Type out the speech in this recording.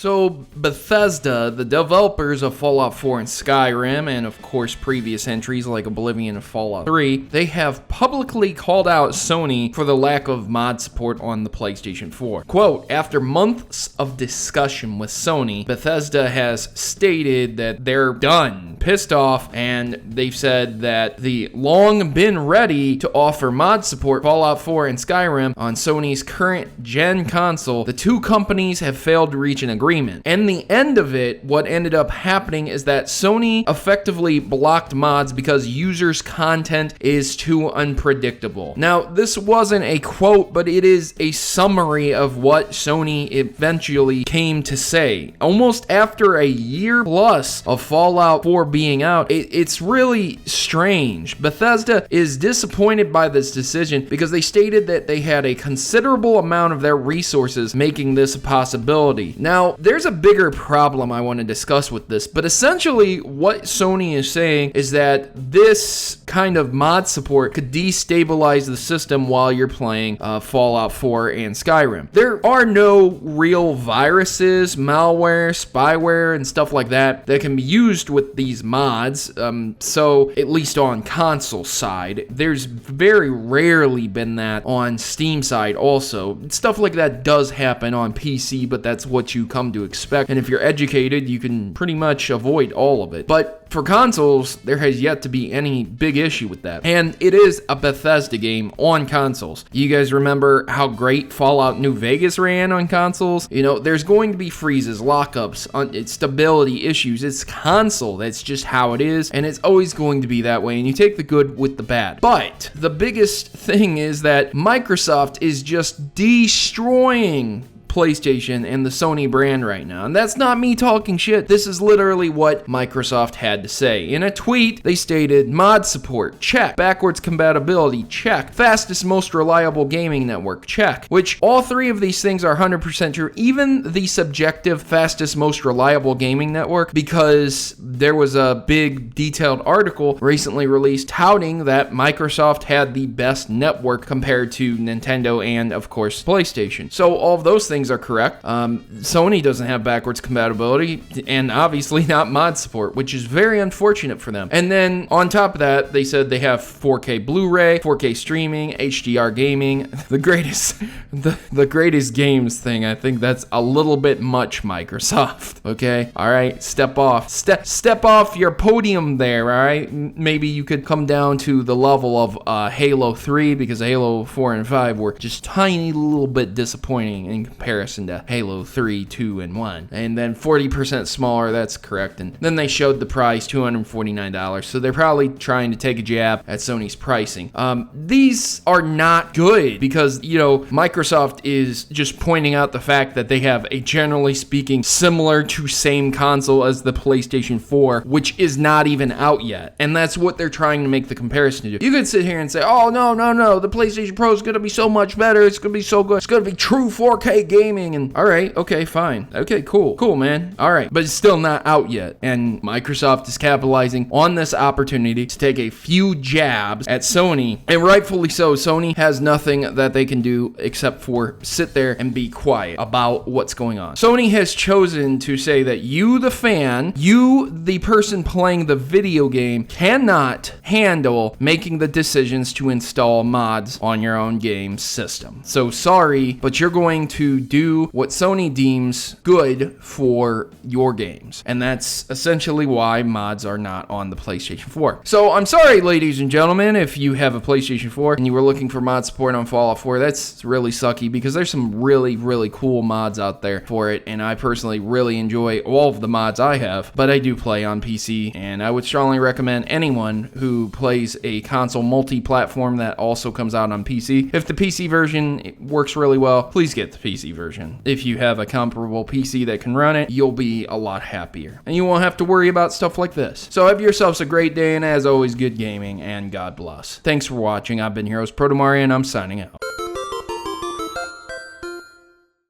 So Bethesda, the developers of Fallout 4 and Skyrim, and of course previous entries like Oblivion and Fallout 3, they have publicly called out Sony for the lack of mod support on the PlayStation 4. Quote, after months of discussion with Sony, Bethesda has stated that they're done, pissed off, and they've said that the long been ready to offer mod support Fallout 4 and Skyrim on Sony's current gen console. The two companies have failed to reach an agreement. And the end of it, what ended up happening is that Sony effectively blocked mods because users' content is too unpredictable. Now, this wasn't a quote, but it is a summary of what Sony eventually came to say. Almost after a year plus of Fallout 4 being out, it's really strange. Bethesda is disappointed by this decision because they stated that they had a considerable amount of their resources making this a possibility. Now, there's a bigger problem I want to discuss with this, but essentially what Sony is saying is that this kind of mod support could destabilize the system while you're playing Fallout 4 and Skyrim. There are no real viruses, malware, spyware, and stuff like that can be used with these mods, so at least on console side. There's very rarely been that on Steam side also. Stuff like that does happen on PC, but that's what you come to expect, and if you're educated, you can pretty much avoid all of it. But for consoles, there has yet to be any big issue with that. And it is a Bethesda game on consoles. You guys remember how great Fallout New Vegas ran on consoles? You know, there's going to be freezes, lockups, stability issues. It's console. That's just how it is, and it's always going to be that way, and you take the good with the bad. But the biggest thing is that Microsoft is just destroying PlayStation and the Sony brand right now. And that's not me talking shit. This is literally what Microsoft had to say. In a tweet, they stated, mod support, check. Backwards compatibility, check. Fastest, most reliable gaming network, check. Which all three of these things are 100% true. Even the subjective fastest, most reliable gaming network, because there was a big detailed article recently released touting that Microsoft had the best network compared to Nintendo and, of course, PlayStation. So all of those things are correct. Sony doesn't have backwards compatibility and obviously not mod support, which is very unfortunate for them. And then on top of that, they said they have 4K Blu-ray, 4K streaming, HDR gaming, the greatest games thing. I think that's a little bit much, Microsoft. Okay, all right, step off your podium there. All right, maybe you could come down to the level of Halo 3, because Halo 4 and 5 were just tiny little bit disappointing in comparison to Halo 3, 2, and 1. And then 40% smaller, that's correct. And then they showed the price, $249. So they're probably trying to take a jab at Sony's pricing. These are not good because, you know, Microsoft is just pointing out the fact that they have a, generally speaking, similar to same console as the PlayStation 4, which is not even out yet. And that's what they're trying to make the comparison to do. You could sit here and say, oh, no, the PlayStation Pro is going to be so much better. It's going to be so good. It's going to be true 4K gaming. And all right, okay, fine. Okay, cool, man. All right, but it's still not out yet. And Microsoft is capitalizing on this opportunity to take a few jabs at Sony. And rightfully so. Sony has nothing that they can do except for sit there and be quiet about what's going on. Sony has chosen to say that you, the fan, you, the person playing the video game, cannot handle making the decisions to install mods on your own game system. So sorry, but you're going to do what Sony deems good for your games. And that's essentially why mods are not on the PlayStation 4. So I'm sorry, ladies and gentlemen, if you have a PlayStation 4 and you were looking for mod support on Fallout 4, that's really sucky because there's some really, really cool mods out there for it. And I personally really enjoy all of the mods I have, but I do play on PC. And I would strongly recommend anyone who plays a console multi-platform that also comes out on PC. If the PC version works really well, please get the PC version. If you have a comparable PC that can run it, you'll be a lot happier. And you won't have to worry about stuff like this. So have yourselves a great day, and as always, good gaming, and God bless. Thanks for watching. I've been your host, Protomario, and I'm signing out.